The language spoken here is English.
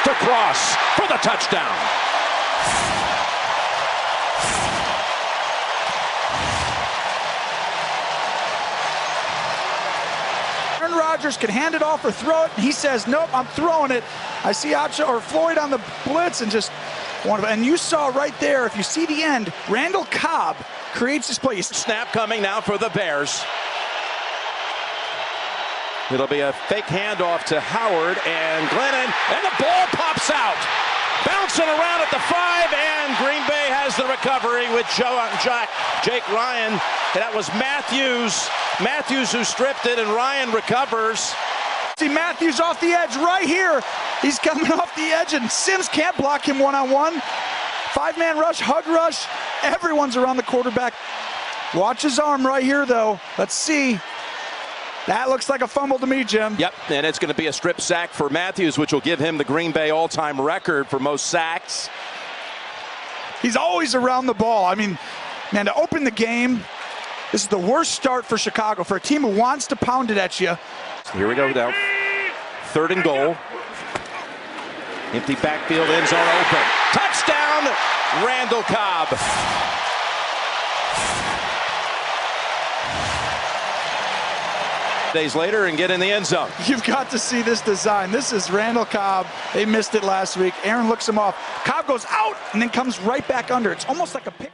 to Cross for the touchdown. Aaron Rodgers can hand it off or throw it, and he says, nope, I'm throwing it. I see Acha or Floyd on the blitz and just and you saw right there, if you see the end, Randall Cobb creates this play. Snap coming now for the Bears. It'll be a fake handoff to Howard and Glennon, and the ball pops out. Bouncing around at the 5, and Green Bay has the recovery with Jake Ryan. And that was Matthews who stripped it, and Ryan recovers. See Matthews off the edge right here. He's coming off the edge, and Sims can't block him one-on-one. 5-man rush, hug rush. Everyone's around the quarterback. Watch his arm right here, though. Let's see. That looks like a fumble to me, Jim. Yep, and it's going to be a strip sack for Matthews, which will give him the Green Bay all-time record for most sacks. He's always around the ball. I mean, man, to open the game, this is the worst start for Chicago, for a team who wants to pound it at you. Here we go now. 3rd and goal. Empty backfield, end zone open. Touchdown, Randall Cobb. Days later and get in the end zone. You've got to see this design. This is Randall Cobb. They missed it last week. Aaron looks him off. Cobb goes out and then comes right back under. It's almost like a pick.